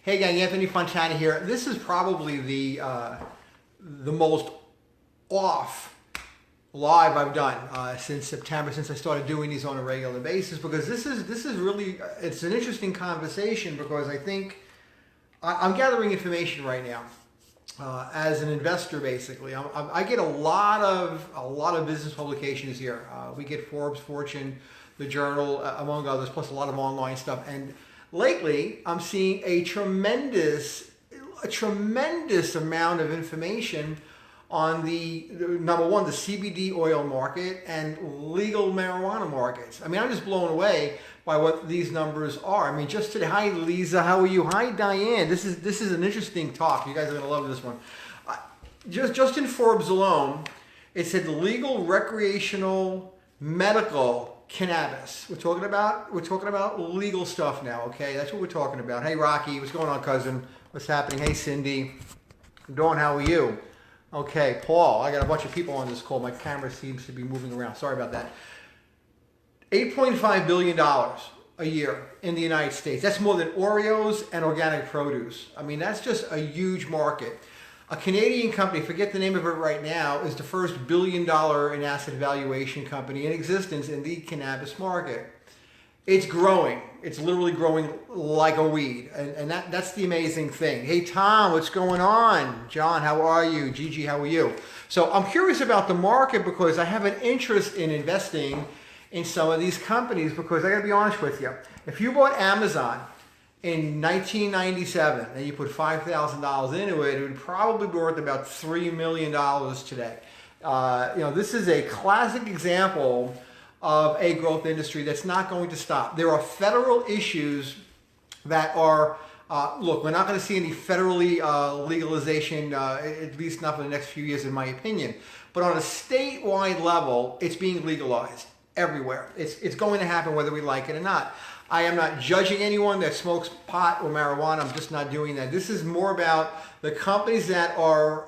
Hey gang, Anthony Fontana here. This is probably the most off live I've done since September, since I started doing these on a regular basis, because this is really, it's an interesting conversation, because I think I'm gathering information right now as an investor. Basically, I get a lot of business publications here. We get Forbes, Fortune, the Journal, among others, plus a lot of online stuff. And lately, I'm seeing a tremendous amount of information on the number one, the CBD oil market and legal marijuana markets. I mean, I'm just blown away by what these numbers are. I mean, just today, hi Lisa, how are you? Hi Diane. This is an interesting talk. You guys are gonna love this one. Just in Forbes alone, it said legal, recreational, medical cannabis. We're talking about legal stuff now. Okay, that's what we're talking about. Hey Rocky, what's going on, cousin? What's happening? Hey Cindy, Dawn, how are you? Okay, Paul, I got a bunch of people on this call. My camera seems to be moving around. Sorry about that. $8.5 billion a year in the United States. That's more than Oreos and organic produce. I mean, that's just a huge market. A Canadian company, forget the name of it right now, is the first $1 billion in asset valuation company in existence in the cannabis market. It's growing. It's literally growing like a weed. And that's the amazing thing. Hey, Tom, what's going on? John, how are you? Gigi, how are you? So I'm curious about the market because I have an interest in investing in some of these companies, because I got to be honest with you. If you bought Amazon in 1997 and you put $5,000 into it, it would probably be worth about $3 million today. This is a classic example of a growth industry that's not going to stop. There are federal issues that are, look, we're not going to see any federally legalization, at least not for the next few years, in my opinion. But on a statewide level, it's being legalized everywhere. It's going to happen whether we like it or not. I am not judging anyone that smokes pot or marijuana. I'm just not doing that. This is more about the companies that are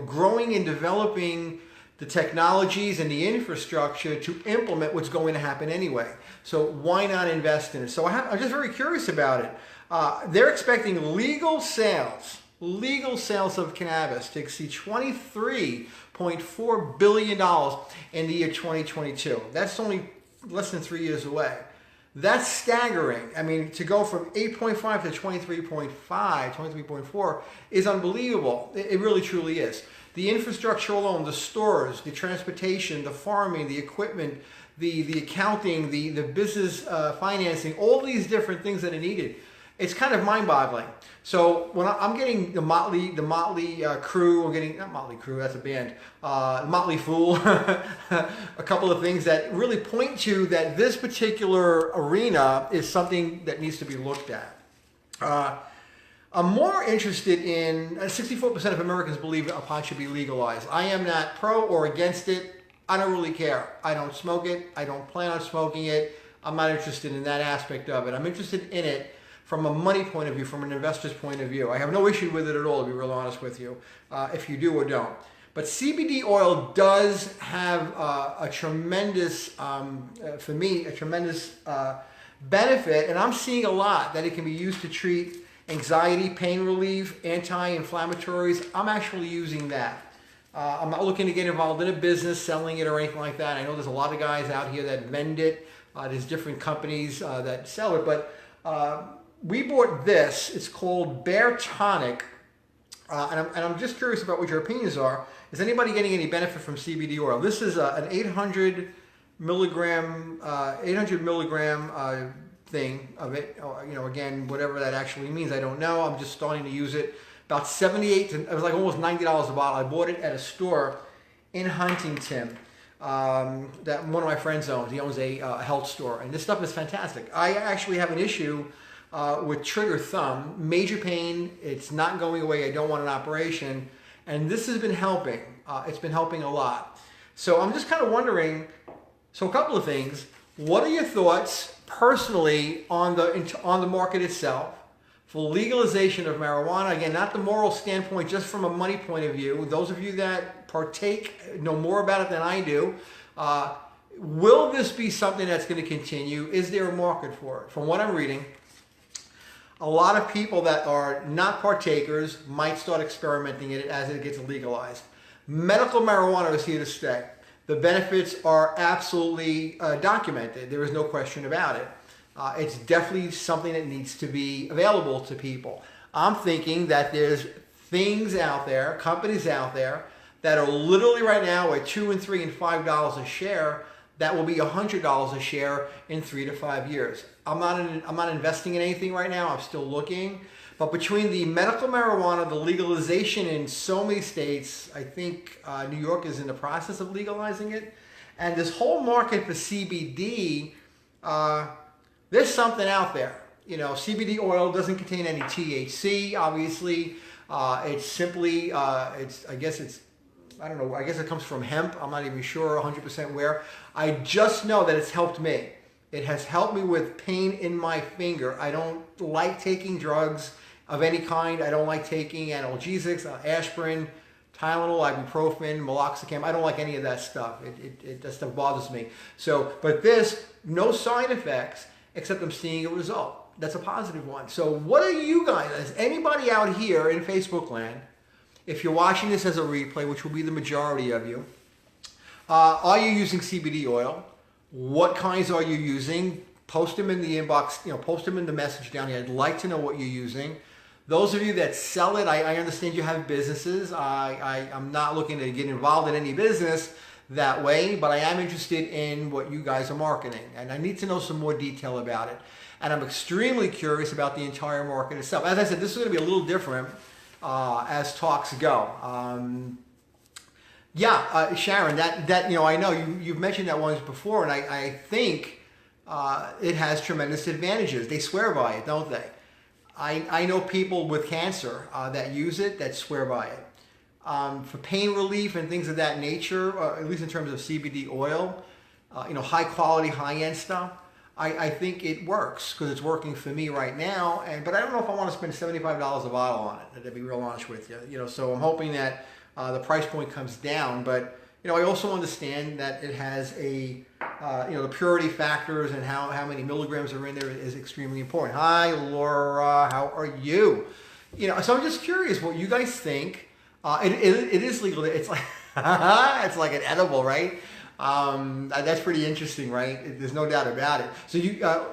growing and developing the technologies and the infrastructure to implement what's going to happen anyway. So why not invest in it? So I'm just very curious about it. They're expecting legal sales of cannabis to exceed $23.4 billion in the year 2022. That's only less than 3 years away. That's staggering. I mean, to go from 8.5 to 23.5, 23.4 is unbelievable. It really truly is. The infrastructure alone, the stores, the transportation, the farming, the equipment, the accounting, the business financing, all these different things that are needed. It's kind of mind-boggling. So when I'm getting the Motley Crew, I'm getting, not Motley Crew, that's a band, Motley Fool, a couple of things that really point to that this particular arena is something that needs to be looked at. I'm more interested in, 64% of Americans believe pot should be legalized. I am not pro or against it. I don't really care. I don't smoke it. I don't plan on smoking it. I'm not interested in that aspect of it. I'm interested in it from a money point of view, from an investor's point of view. I have no issue with it at all, to be real honest with you, if you do or don't. But CBD oil does have a tremendous, for me, a tremendous benefit, and I'm seeing a lot that it can be used to treat anxiety, pain relief, anti-inflammatories. I'm actually using that. I'm not looking to get involved in a business, selling it or anything like that. I know there's a lot of guys out here that vend it. There's different companies that sell it, but we bought this. It's called Bear Tonic, and I'm just curious about what your opinions are. Is anybody getting any benefit from CBD oil? This is an 800 milligram thing of it. Again, whatever that actually means, I don't know. I'm just starting to use it. About it was like almost $90 a bottle. I bought it at a store in Huntington that one of my friends owns. He owns a health store, and this stuff is fantastic. I actually have an issue with trigger thumb, major pain. It's not going away. I don't want an operation, and this has been helping. It's been helping a lot. So I'm just kind of wondering. So a couple of things. What are your thoughts personally on the market itself for legalization of marijuana? Again, not the moral standpoint, just from a money point of view. Those of you that partake know more about it than I do. Will this be something that's going to continue? Is there a market for it? From what I'm reading, a lot of people that are not partakers might start experimenting in it as it gets legalized. Medical marijuana is here to stay. The benefits are absolutely documented. There is no question about it. It's definitely something that needs to be available to people. I'm thinking that there's things out there, companies out there, that are literally right now at $2 and $3 and $5 a share that will be $100 a share in 3 to 5 years. I'm not investing in anything right now. I'm still looking. But between the medical marijuana, the legalization in so many states, I think New York is in the process of legalizing it, and this whole market for CBD, there's something out there. You know, CBD oil doesn't contain any THC, obviously. It's simply, I guess it comes from hemp. I'm not even sure 100% where. I just know that it's helped me. It has helped me with pain in my finger. I don't like taking drugs of any kind. I don't like taking analgesics, aspirin, Tylenol, ibuprofen, meloxicam. I don't like any of that stuff. That stuff bothers me. So, but this, no side effects, except I'm seeing a result. That's a positive one. So what are you guys, is anybody out here in Facebook land, if you're watching this as a replay, which will be the majority of you, are you using CBD oil? What kinds are you using? Post them in the inbox, post them in the message down here. I'd like to know what you're using. Those of you that sell it, I understand you have businesses. I'm not looking to get involved in any business that way, but I am interested in what you guys are marketing, and I need to know some more detail about it. And I'm extremely curious about the entire market itself. As I said, this is going to be a little different as talks go. Sharon, I know you've mentioned that once before, and I think it has tremendous advantages. They swear by it, don't they? I know people with cancer that use it, that swear by it. For pain relief and things of that nature, at least in terms of CBD oil, high quality, high end stuff, I think it works because it's working for me right now. But I don't know if I want to spend $75 a bottle on it, to be real honest with you. So I'm hoping that the price point comes down. But I also understand that it has the purity factors and how many milligrams are in there is extremely important. Hi, Laura, how are you? So I'm just curious what you guys think. It is legal. It's like it's like an edible, right? That's pretty interesting, right? There's no doubt about it. So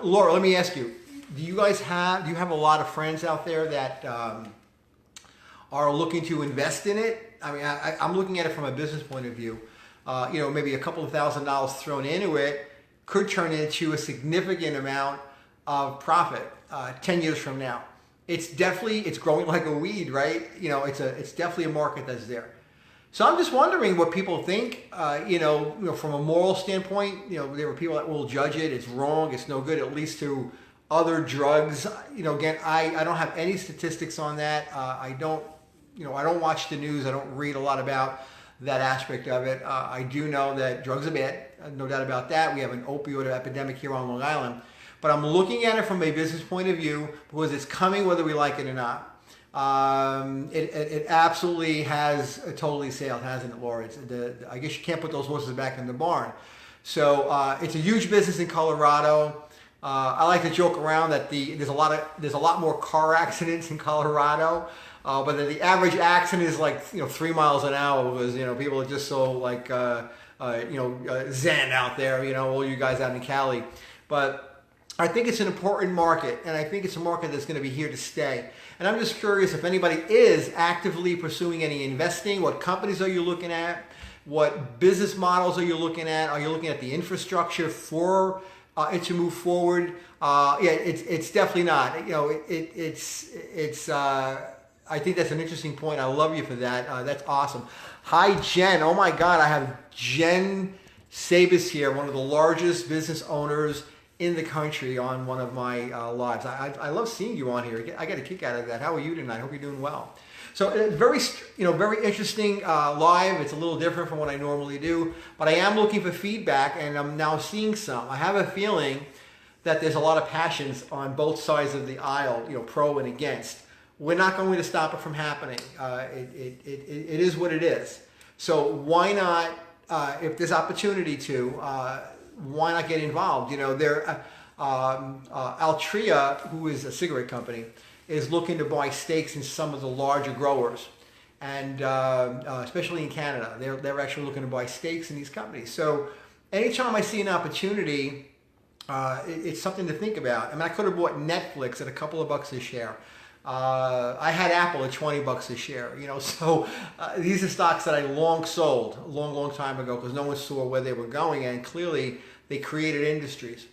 Laura, let me ask you: do you have a lot of friends out there that are looking to invest in it? I mean, I'm looking at it from a business point of view. Maybe a couple of $1,000s thrown into it could turn into a significant amount of profit 10 years from now. It's growing like a weed, right? It's definitely a market that's there. So I'm just wondering what people think, from a moral standpoint. There are people that will judge it. It's wrong. It's no good. It leads to other drugs. Again, I don't have any statistics on that. I don't watch the news. I don't read a lot about that aspect of it. I do know that drugs are bad. No doubt about that. We have an opioid epidemic here on Long Island. But I'm looking at it from a business point of view because it's coming whether we like it or not. It absolutely has totally sailed, hasn't it, Laura? I guess you can't put those horses back in the barn. So it's a huge business in Colorado. I like to joke around that there's a lot more car accidents in Colorado, but the average accident is like 3 miles an hour because people are just so like zen out there. All you guys out in Cali, but I think it's an important market, and I think it's a market that's going to be here to stay. And I'm just curious if anybody is actively pursuing any investing. What companies are you looking at? What business models are you looking at? Are you looking at the infrastructure for it to move forward? It's definitely not. I think that's an interesting point. I love you for that. That's awesome. Hi, Jen. Oh my God, I have Jen Sabis here, one of the largest business owners in the country, on one of my lives. I love seeing you on here. I get a kick out of that. How are you tonight? I hope you're doing well. So very interesting live. It's a little different from what I normally do, but I am looking for feedback, and I'm now seeing some. I have a feeling that there's a lot of passions on both sides of the aisle, pro and against. We're not going to stop it from happening. It is what it is. So why not, if there's opportunity to, why not get involved? Altria, who is a cigarette company, is looking to buy stakes in some of the larger growers, and especially in Canada, they're actually looking to buy stakes in these companies. So anytime I see an opportunity, it's something to think about. I mean, I could have bought Netflix at a couple of bucks a share. I had Apple at 20 bucks a share, so these are stocks that I long sold a long time ago because no one saw where they were going, and clearly they created industries.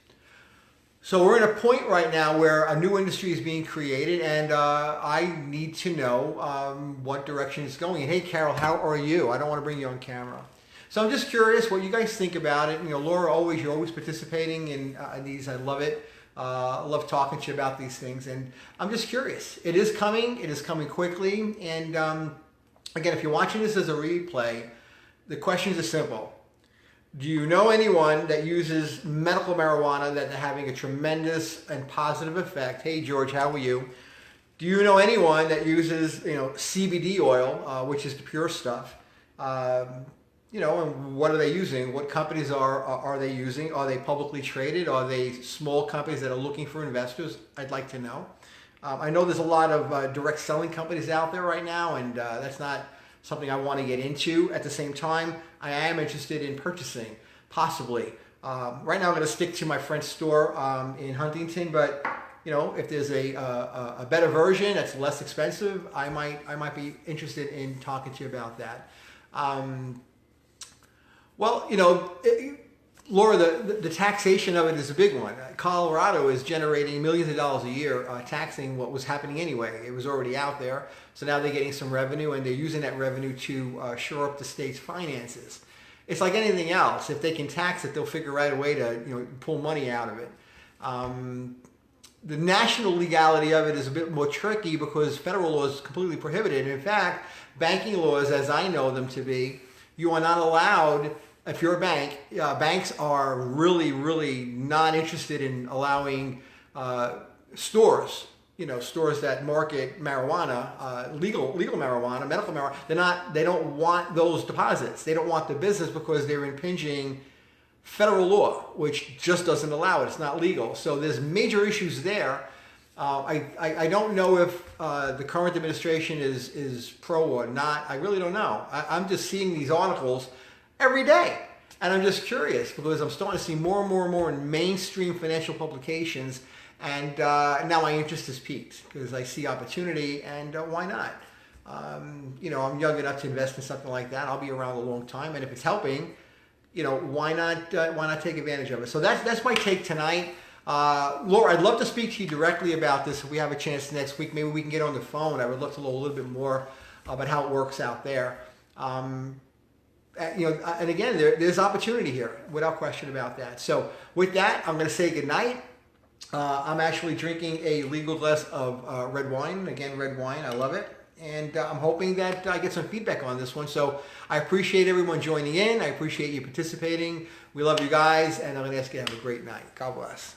So we're in a point right now where a new industry is being created, and I need to know what direction it's going. And hey, Carol, how are you? I don't want to bring you on camera. So I'm just curious what you guys think about it. Laura, you're always participating in these. I love it. I love talking to you about these things, and I'm just curious. It is coming. It is coming quickly. And again, if you're watching this as a replay, the questions are simple. Do you know anyone that uses medical marijuana that they're having a tremendous and positive effect? Hey, George, how are you? Do you know anyone that uses, CBD oil, which is the pure stuff? And what are they using? What companies are they using? Are they publicly traded? Are they small companies that are looking for investors? I'd like to know. I know there's a lot of direct selling companies out there right now, and that's not something I want to get into. At the same time, I am interested in purchasing, possibly. Right now I'm going to stick to my friend's store in Huntington, but if there's a better version that's less expensive, I might be interested in talking to you about that. Laura, the taxation of it is a big one. Colorado is generating millions of dollars a year taxing what was happening anyway. It was already out there. So now they're getting some revenue, and they're using that revenue to shore up the state's finances. It's like anything else. If they can tax it, they'll figure out a way to pull money out of it. The national legality of it is a bit more tricky because federal law is completely prohibited. In fact, banking laws, as I know them to be, you are not allowed. If you're a bank, banks are really, really not interested in allowing stores, stores that market marijuana, legal marijuana, medical marijuana. They don't want those deposits. They don't want the business because they're impinging federal law, which just doesn't allow it. It's not legal. So there's major issues there. I don't know if the current administration is pro or not. I really don't know. I'm just seeing these articles every day. And I'm just curious because I'm starting to see more and more in mainstream financial publications. And now my interest is piqued because I see opportunity, and why not? I'm young enough to invest in something like that. I'll be around a long time. And if it's helping, why not take advantage of it? So that's my take tonight. Laura, I'd love to speak to you directly about this if we have a chance next week. Maybe we can get on the phone. I would love to know a little bit more about how it works out there. And again, there's opportunity here, without question about that. So with that, I'm going to say goodnight. I'm actually drinking a legal glass of red wine. Again, red wine, I love it. And I'm hoping that I get some feedback on this one. So I appreciate everyone joining in. I appreciate you participating. We love you guys, and I'm going to ask you to have a great night. God bless.